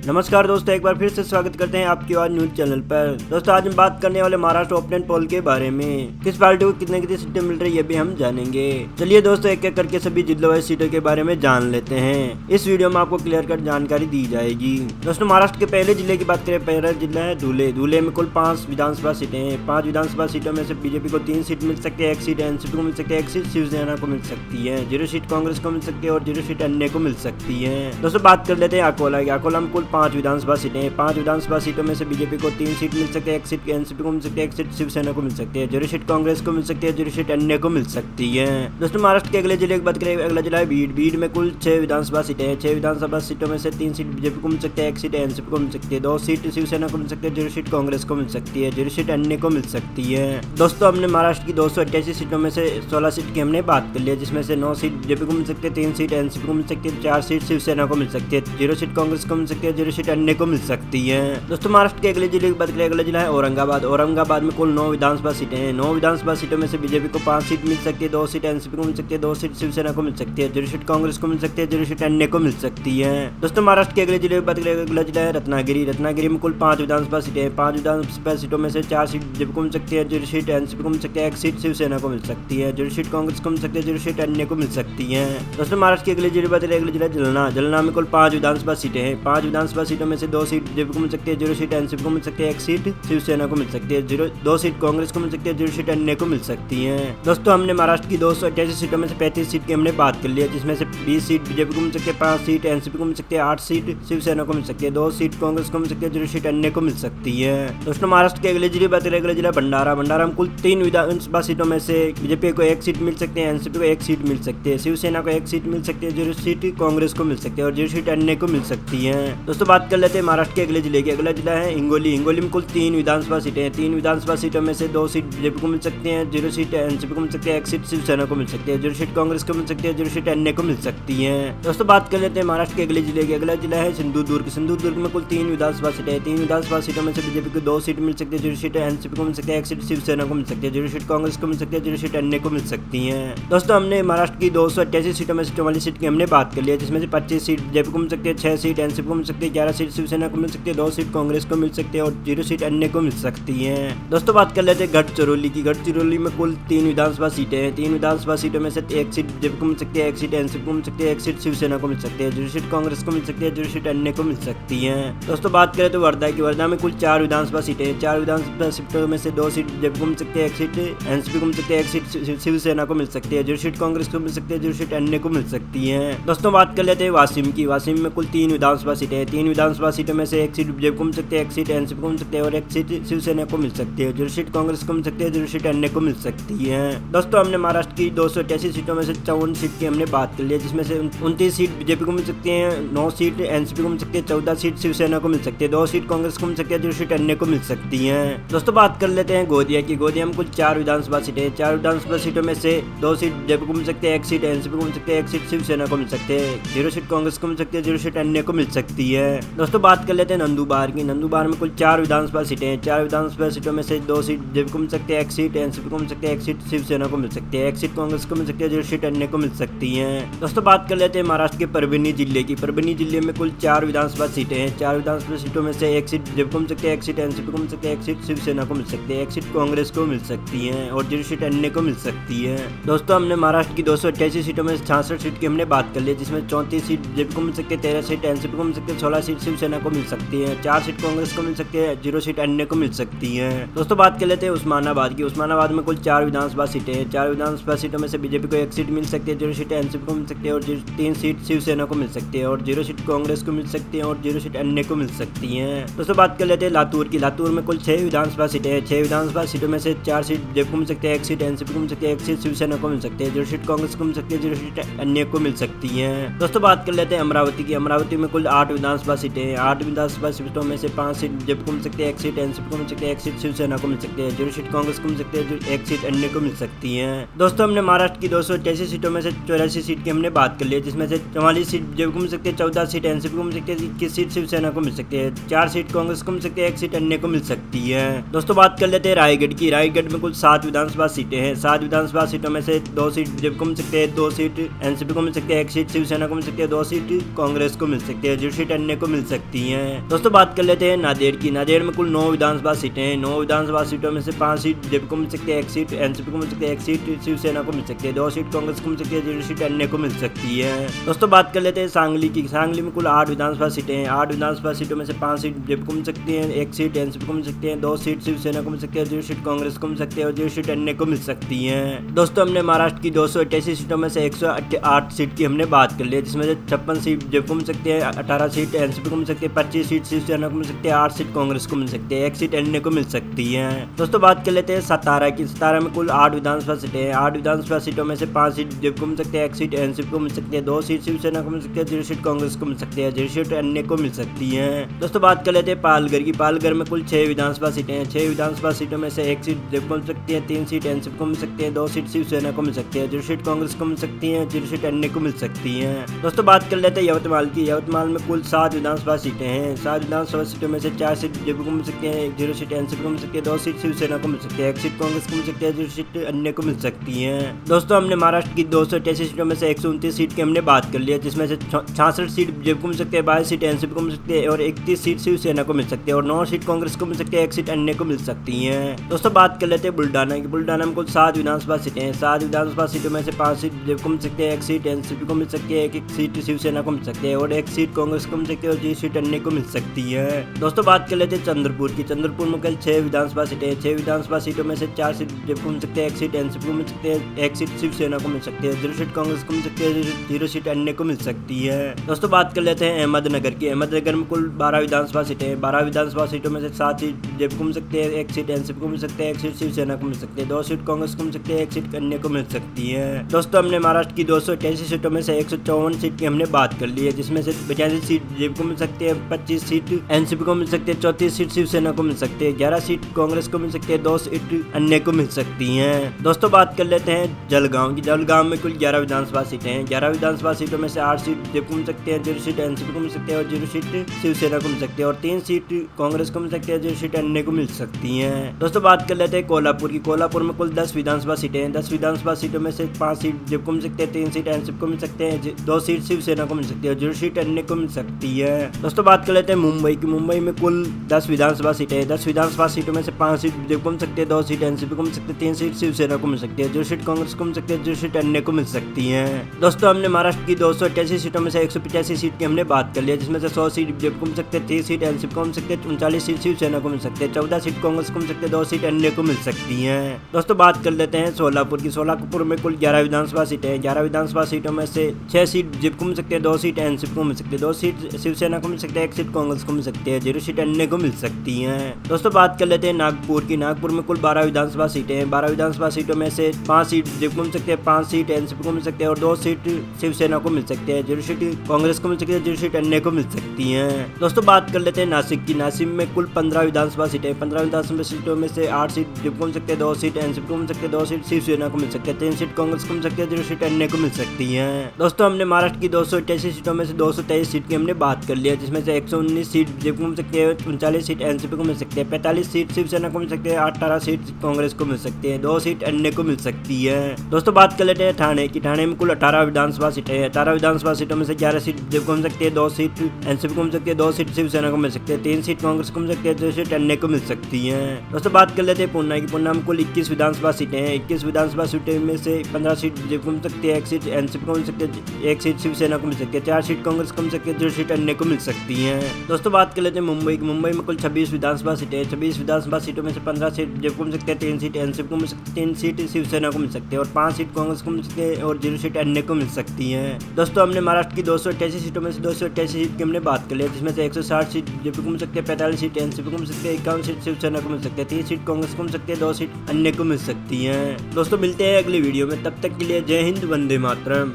नमस्कार दोस्तों, एक बार फिर से स्वागत करते हैं आपकी आवाज न्यूज चैनल पर। दोस्तों आज हम बात करने वाले महाराष्ट्र ओपिनियन पोल के बारे में। किस पार्टी को कितनी सीटें मिल रही है ये भी हम जानेंगे। चलिए दोस्तों एक एक करके सभी जिलों वाइज सीटों के बारे में जान लेते हैं। इस वीडियो में आपको क्लियर कट जानकारी दी जाएगी। दोस्तों महाराष्ट्र के पहले जिले की बात करें, पहला जिला है धुले। धुले में कुल 5 विधानसभा सीटें हैं। 5 विधानसभा सीटों में से बीजेपी को 3 सीट मिल सकती है, 1 सीट एनसीपी को मिल सकती है, 1 सीट शिवसेना को मिल सकती है, 0 सीट कांग्रेस को मिल सकती है और 0 सीट अन्य को मिल सकती है। दोस्तों बात कर लेते हैं अकोला की। अकोला में कुल 5 विधानसभा सीटें हैं। 5 विधानसभा सीटों में से बीजेपी को 3 सीट मिल सकती है, 1 सीट एनसीपी को मिल सकती है, 1 सीट शिवसेना को मिल सकती है, 0 सीट कांग्रेस को मिल सकती है, 0 सीट अन्य को मिल सकती है। दोस्तों महाराष्ट्र के अगले जिले की बात करें, अगला जिला है बीड। बीड में कुल 6 विधानसभा सीटें हैं। 6 विधानसभा सीटों में से 3 सीट बीजेपी को मिल सकती है, 1 सीट एनसीपी को मिल सकती है, 2 सीट शिवसेना को मिल सकती है, 0 सीट कांग्रेस को मिल सकती है, 0 सीट अन्य को मिल सकती है। दोस्तों हमने महाराष्ट्र की 288 सीटों में से 16 सीट की हमने बात कर ली है, जिसमें से 9 सीट बीजेपी को मिल सकती है, 3 सीट एनसीपी को मिल सकती है, 4 सीट शिवसेना को मिल सकती है, 0 सीट कांग्रेस को मिल सकती है, 0 सीट अन्य को मिल सकती है। दोस्तों महाराष्ट्र के अगले जिले की बात करें, अगला जिला है औरंगाबाद। औरंगाबाद में कुल 9 विधानसभा सीटें हैं। 9 विधानसभा सीटों में से बीजेपी को 5 सीट मिल सकती है, 2 सीट एनसीपी को मिल सकती है, 2 सीट शिवसेना को मिल सकती है, 0 सीट कांग्रेस को मिल सकती है, 0 सीट अन्य को मिल सकती है। दोस्तों महाराष्ट्र के अगले जिले की बात करें, अगला जिला है रत्नागिरी। रत्नागिरी में कुल 5 विधानसभा सीटें हैं। 5 विधानसभा सीटों में से 4 सीट बीजेपी को मिल सकती है, 0 सीट एनसीपी को मिल सकती है, 1 सीट शिवसेना को मिल सकती है, 0 सीट कांग्रेस को मिल सकती है, 0 सीट अन्य को मिल सकती है। दोस्तों महाराष्ट्र के अगले जिले की बात करें, अगले जिला जलना। जलना में कुल 5 विधानसभा सीटें हैं। 5 विधानसभा सीटों में से 2 सीट बीजेपी को मिल सकती है, 0 सीट एनसीपी को मिल सकती है, 1 सीट शिवसेना को मिल सकती है, 2 सीट कांग्रेस को मिल सकती है, 0 सीट अन्य को मिल सकती है। दोस्तों हमने महाराष्ट्र की 288 सीटों में से 35 सीट की हमने बात कर ली है, जिसमें से 20 सीट बीजेपी को मिल सकती है, 5 सीट एनसीपी को मिल सकती है, 8 सीट शिवसेना को मिल सकती है, 2 सीट कांग्रेस को मिल सकती है, 0 सीट अन्य को मिल सकती है। दोस्तों महाराष्ट्र के अगले जिले बात करें, अगले जिला भंडारा। भंडारा में कुल 3 विधानसभा सीटों में से बीजेपी को 1 सीट मिल सकती है, एनसीपी को 1 सीट मिल सकती है, शिवसेना को 1 सीट मिल सकती है, 0 सीट कांग्रेस को मिल सकती है और 0 सीट अन्य को मिल सकती है। दोस्तों बात कर लेते हैं महाराष्ट्र के अगले जिले की। अगला जिला है हिंगोली। हिंगोली में कुल 3 विधानसभा सीटें हैं। 3 विधानसभा सीटों में से 2 सीट बीजेपी को मिल सकती हैं, 0 सीट एनसीपी को मिल सकती है, 1 सीट शिवसेना को मिल सकती है, 0 सीट कांग्रेस को मिल सकती है, 0 सीट अन्य को मिल सकती है। दोस्तों बात कर लेते हैं महाराष्ट्र के अगले जिले की। अगला जिला है सिंधुदुर्ग। सिंधुदुर्ग में कुल 3 विधानसभा सीटें हैं। 3 विधानसभा सीटों में से बीजेपी को 2 सीट मिल सकती है, 0 सीट एनसीपी को मिल सकती है, 1 सीट शिवसेना को मिल सकती है, 0 सीट कांग्रेस को मिल सकती है, 0 सीट अन्य को मिल सकती है। दोस्तों हमने महाराष्ट्र की 288 सीटों में से 44 सीट की हमने बात कर ली है, जिसमें से 25 सीट बीजेपी को मिल सकती है, 6 सीट एनसीपी को मिल सकती है, 11 सीट शिवसेना को मिल सकती है, 2 सीट कांग्रेस को मिल सकती है और 0 सीट अन्य को मिल सकती है। दोस्तों बात कर लेते हैं गढ़चिरौली की। गढ़चिरौली में कुल 3 विधानसभा सीटें हैं। 3 विधानसभा सीटों में से 1 सीट बीजेपी को मिल सकती है, 1 सीट एनसीपी को मिल सकती है, 1 सीट शिवसेना को मिल सकती है, 0 सीट कांग्रेस को मिल सकती है, 0 सीट अन्य को मिल सकती है। दोस्तों बात करें तो वर्धा की। वर्धा में कुल 4 विधानसभा सीटें हैं। 4 विधानसभा सीटों में से 2 सीट बीजेपी को मिल सकती है, 1 सीट एनसीपी को मिल सकती है, 1 सीट शिवसेना को मिल सकती है, 0 सीट कांग्रेस को मिल सकती है, 0 सीट अन्य को मिल सकती है। दोस्तों बात कर लेते हैं वाशिम की। वाशिम में कुल 3 विधानसभा सीटें हैं। 3 विधानसभा सीटों में से 1 सीट बीजेपी को मिल सकती है, 1 सीट एनसीपी को मिल सकती है और 1 सीट शिवसेना को मिल सकती है, 0 सीट कांग्रेस को मिल सकती है, 0 सीट अन्य को मिल सकती है। दोस्तों हमने महाराष्ट्र की 288 सीटों में से 54 सीट की हमने बात कर ली है, जिसमें से 29 सीट बीजेपी को मिल सकती है, 9 सीट एनसीपी को मिल सकती है, 14 सीट शिवसेना को मिल सकती है, 2 सीट कांग्रेस को मिल सकती है, 0 सीट अन्य को मिल सकती है। दोस्तों बात कर लेते हैं गोदिया की। गोदिया में कुल 4 विधानसभा सीटें हैं। 4 विधानसभा सीटों में से 2 सीट बीजेपी को मिल सकती है, 1 सीट एनसीपी को मिल सकती है, 1 सीट शिवसेना को मिल सकती है, 0 सीट कांग्रेस को मिल सकती है, 0 सीट अन्य को मिल सकती है। दोस्तों बात कर लेते हैं नंदुरबार की। नंदुरबार में कुल 4 विधानसभा सीटें हैं। 4 विधानसभा सीटों में से 2 सीट बीजेपी को मिल सकती है, 1 सीट एनसीपी को मिल सकती है, 1 सीट शिवसेना को मिल सकती है, 1 सीट कांग्रेस को मिल सकती है, 0 सीट अन्य को मिल सकती है। दोस्तों बात कर लेते हैं महाराष्ट्र के परभणी जिले की। परभणी जिले में कुल 4 विधानसभा सीटें हैं। 4 विधानसभा सीटों में से 1 सीट बीजेपी को मिल सकती है, 1 सीट एनसीपी को मिल सकती है, 1 सीट शिवसेना को मिल सकती है, 1 सीट कांग्रेस को मिल सकती है और 0 सीट अन्य को मिल सकती है। दोस्तों हमने महाराष्ट्र की 288 सीटों में 66 सीट की हमने बात कर ली, जिसमें 34 सीट बीजेपी को मिल सकती है, 13 सीट एनसीपी को मिल सकती है, 16 सीट शिवसेना को मिल सकती है, 4 सीट कांग्रेस को मिल सकती है, 0 सीट अन्य को मिल सकती है। दोस्तों बात कर लेते हैं उस्मानाबाद की। उस्मानाबाद में कुल 4 विधानसभा सीटें हैं। 4 विधानसभा सीटों में से बीजेपी को 1 सीट मिल सकती है, 0 सीट एनसीपी को मिल सकती है और 3 सीट शिवसेना को मिल सकती है और 0 सीट कांग्रेस को मिल सकती है और 0 सीट अन्य को मिल सकती है। दोस्तों बात कर लेते हैं लातूर की। लातूर में कुल 6 विधानसभा सीटें हैं। 6 विधानसभा सीटों में से 4 सीट बीजेपी को मिल सकती है, 1 सीट एनसीपी को मिल सकती है, 1 सीट शिवसेना को मिल सकती है, 0 सीट कांग्रेस को मिल सकती है, 0 सीट अन्य को मिल सकती है। दोस्तों बात कर लेते हैं अमरावती की। अमरावती में कुल 8 विधानसभा सीटें हैं। 8 विधानसभा सीटों में से 5 सीट बीजेपी को मिल सकती है, 1 सीट एनसीपी को मिल सकती है, 1 सीट शिवसेना को मिल सकती है, 0 सीट कांग्रेस को मिल सकती है, 1 सीट अन्य को मिल सकती है। दोस्तों हमने महाराष्ट्र की 288 सीटों में से 84 सीट की हमने बात कर ली है, जिसमें से 44 सीट बीजेपी को मिल सकती है, 14 सीट एनसीपी को मिल सकती है, 21 सीट शिवसेना को मिल सकती है, 4 सीट कांग्रेस को मिल सकती है, 1 सीट अन्य को मिल सकती है। दोस्तों बात कर लेते हैं रायगढ़ की। रायगढ़ में कुल 7 विधानसभा सीटें हैं। 7 विधानसभा सीटों में से 2 सीट बीजेपी को मिल सकती है, 2 सीट एनसीपी को मिल सकती है, 1 सीट शिवसेना को मिल सकती है, 2 सीट कांग्रेस को मिल सकती है, 0 सीट अन्य अन्य को मिल सकती हैं। दोस्तों बात कर लेते हैं नांदेड़ की। नांदेड़ में कुल 9 विधानसभा सीटें हैं। 9 विधानसभा सीटों में से 5 सीट जेपी को मिल सकती है, 1 सीट एनसीपी को मिल सकती है, 1 सीट शिवसेना को मिल सकती है, 2 सीट कांग्रेस को मिल सकती है, 0 सीट अन्य को मिल सकती है। दोस्तों बात कर लेते हैं सांगली की। सांगली में कुल 8 विधानसभा सीटें हैं। 8 विधानसभा सीटों में से 5 सीट जेपी को मिल सकती है, 1 सीट एनसीपी को मिल सकती है, 2 सीट शिवसेना को मिल सकती है, 0 सीट कांग्रेस को मिल सकती है और 0 सीट अन्य को मिल सकती है। दोस्तों हमने महाराष्ट्र की 288 सीटों में से 108 सीट की हमने बात कर ली, जिसमें से 56 सीट जेपी को मिल सकती है, 18 सीट एनसीपी को मिल सकती है, 25 सीट शिवसेना को मिल सकती है, 8 सीट कांग्रेस को मिल सकती है, 1 सीट अन्य को मिल सकती है। दोस्तों बात कर लेते हैं सतारा की। सतारा में कुल 8 विधानसभा सीटें हैं। 8 विधानसभा सीटों में से 5 सीट जेपी को मिल सकती है, 1 सीट एनसीपी को मिल सकती है, 2 सीट शिवसेना को मिल सकती है, 0 सीट कांग्रेस को मिल सकती है, 0 सीट अन्य को मिल सकती है। दोस्तों बात कर लेते हैं पालघर की। पालघर में कुल 6 विधानसभा सीटें हैं। 6 विधानसभा सीटों में से 1 सीट जेपी को मिल सकती है, 3 सीट एनसीपी को मिल सकती है, 2 सीट शिवसेना को मिल सकती है, 0 सीट कांग्रेस को मिल सकती है, 0 सीट अन्य को मिल सकती है। दोस्तों बात कर लेते हैं यवतमाल की। यवतमाल में कुल 7 विधानसभा सीटें हैं। 7 विधानसभा सीटों में से 4 सीट जेपी को मिल सकती है, 0 सीट एनसीपी को मिल सकती है, 2 सीट शिवसेना को मिल सकती है, 1 सीट कांग्रेस को मिल सकती है, 0 सीट अन्य को मिल सकती है। दोस्तों हमने महाराष्ट्र की 288 सीटों में से 129 सीट की हमने बात कर ली है, जिसमें से 66 सीट जेपी को मिल सकती है, 22 सीट एनसीपी को मिल सकती है और 31 सीट शिवसेना को मिल सकती है और 9 सीट कांग्रेस को मिल सकती है, 1 सीट अन्य को मिल सकती है। दोस्तों बात कर लेते हैं बुल्डाना की। बुल्डाना में कुल 7 विधानसभा सीटें हैं। 7 विधानसभा सीटों में से 5 सीट जेपी को मिल सकती है, 1 सीट एनसीपी को मिल सकती है, 1 सीट शिवसेना को मिल सकती है और 1 सीट कांग्रेस को मिल सकती है और 0 सीट अन्य को मिल सकती है। दोस्तों बात कर लेते हैं चंद्रपुर की। चंद्रपुर में कल 6 विधानसभा सीटें हैं। 6 विधानसभा सीटों में से 4 सीट जेपी को मिल सकती है, 1 सीट एनसीपी को मिल सकती है, 1 सीट शिवसेना को मिल सकती है, 0 सीट कांग्रेस को मिल सकती है, 0 सीट अन्य को मिल सकती है। दोस्तों बात कर लेते हैं अहमदनगर की। अहमदनगर में कुल 12 विधानसभा सीटें हैं। 12 विधानसभा सीटों में से 7 सीट जेपी को मिल सकती है, 1 सीट एनसीपी को मिल सकती है, 1 सीट शिवसेना को मिल सकती है, 2 सीट कांग्रेस को मिल सकती है, 1 सीट अन्य को मिल सकती है। दोस्तों हमने महाराष्ट्र की 288 सीटों में से 154 सीट की हमने बात कर ली है, जिसमें से 85 सीट जेपी को मिल सकती है, 25 सीट एनसीपी को मिल सकती है, 34 सीट शिवसेना को मिल सकती है, 11 सीट कांग्रेस को मिल सकती है, 2 सीट अन्य को मिल सकती हैं। दोस्तों बात कर लेते हैं जलगांव की। जलगांव में कुल 11 विधानसभा सीटें हैं। 11 विधानसभा सीटों में से 8 सीट जेपी को मिल सकती है, 0 सीट एनसीपी को मिल सकती है और 0 सीट शिवसेना को मिल सकती है और 3 सीट कांग्रेस को मिल सकती है, 0 सीट अन्य को मिल सकती हैं। दोस्तों बात कर लेते हैं कोल्हापुर की। कोल्हापुर में कुल 10 विधानसभा सीटें हैं। 10 विधानसभा सीटों में से 5 सीट जेपी को मिल सकती है, 3 सीट एनसीपी को मिल सकते हैं, 2 सीट शिवसेना को मिल सकती है और 0 सीट अन्य को मिल सकती है। दोस्तों बात कर लेते हैं मुंबई की। मुंबई में कुल 10 विधानसभा सीटें हैं। 10 विधानसभा सीटों में से 5 सीट जेपी को मिल सकती है, 2 सीट एनसीपी को मिल सकती है, 3 सीट शिवसेना को मिल सकती है, 0 सीट कांग्रेस को मिल सकती है, 0 सीट अन्य को मिल सकती है। दोस्तों हमने महाराष्ट्र की 288 सीटों में से 185 सीट की हमने बात कर ली है, जिसमें से 100 सीट जेपी को मिल सकते हैं, 30 सीट एनसीपी को मिल सकते हैं, 39 सीट शिवसेना को मिल सकते हैं, 14 सीट कांग्रेस को मिल सकते हैं, 2 सीट अन्य को मिल सकती है। दोस्तों बात कर लेते हैं सोलापुर की। सोलापुर में कुल 11 विधानसभा सीटें हैं। 11 विधानसभा सीटों में से 6 सीट जेपी को मिल सकती है, 2 सीट एनसीपी को मिल सकती है, 2 सीट शिवसेना को मिल सकती है, 1 सीट कांग्रेस को मिल सकती है, 0 सीट अन्य को मिल सकती है। दोस्तों बात कर लेते हैं नागपुर की। नागपुर में कुल 12 विधानसभा सीटें हैं। 12 विधानसभा सीटों में से 5 सीट जेपी को मिल सकती है, 5 सीट एनसीपी को मिल सकती है और 2 सीट शिवसेना को मिल सकती है, 0 सीट कांग्रेस को मिल सकती है, 0 सीट अन्य को मिल सकती है। दोस्तों बात कर लेते हैं नासिक की। नासिक में कुल 15 विधानसभा सीटें हैं। 15 विधानसभा सीटों में से 8 सीट जेपी को मिल सकते हैं, 2 सीट एनसीपी को मिल सकते हैं, 2 सीट शिवसेना को मिल सकते हैं, 3 सीट कांग्रेस को मिल सकती है, 0 सीट अन्य को मिल सकती है। दोस्तों हमने महाराष्ट्र की 288 सीटों में से 223 सीट की हमने बात कर ली है, जिसमें से 119 सीट जेपी को मिल सकती है, 39 सीट एनसीपी को मिल सकती है, 45 सीट शिवसेना को मिल सकती है, 18 सीट कांग्रेस को मिल सकती है, 2 सीट अन्य को मिल सकती है। दोस्तों बात कर लेते हैं ठाणे की। ठाणे में कुल 18 विधानसभा सीटें हैं। 18 विधानसभा सीटों में से 11 सीट जेपी को मिल सकती है, 2 सीट एनसीपी को मिल सकती है, 2 सीट शिवसेना को मिल सकती है, 3 सीट कांग्रेस को मिल सकती है, 2 सीट अन्य को मिल सकती है। दोस्तों बात कर लेते हैं पूर्णा की। पूर्णा में कुल 21 विधानसभा सीटें हैं। 21 विधानसभा सीटों में से 15 सीट जेपी को मिल सकती है, 1 सीट एनसीपी को मिल सकती है, 1 सीट शिवसेना को मिल सकती है, 4 सीट कांग्रेस को मिल सकती है, 0 सीट अन्य को मिल सकती है। दोस्तों बात कर लेते हैं मुंबई की। मुंबई में कुल 26 विधानसभा सीटें हैं। 26 विधानसभा सीटों में से 15 सीट जेपी को मिल सकती है, 3 सीट एनसीपी को मिल सकती है, 3 सीट शिवसेना को मिल सकती है और 5 सीट कांग्रेस को मिल सकती है और 0 सीट अन्य को मिल सकती है। दोस्तों हमने महाराष्ट्र की 288 सीटों में से 288 सीट की हमने बात कर ली है, जिसमें से 160 सीट जेपी को मिल सकती है, 45 सीट एनसीपी को मिल सकती है, 51 सीट शिवसेना को मिल सकती है, 30 सीट कांग्रेस को मिल सकती है, 2 सीट अन्य को मिल सकती है। दोस्तों मिलते हैं अगली वीडियो में, तब तक के लिए जय हिंद, वंदे मातरम।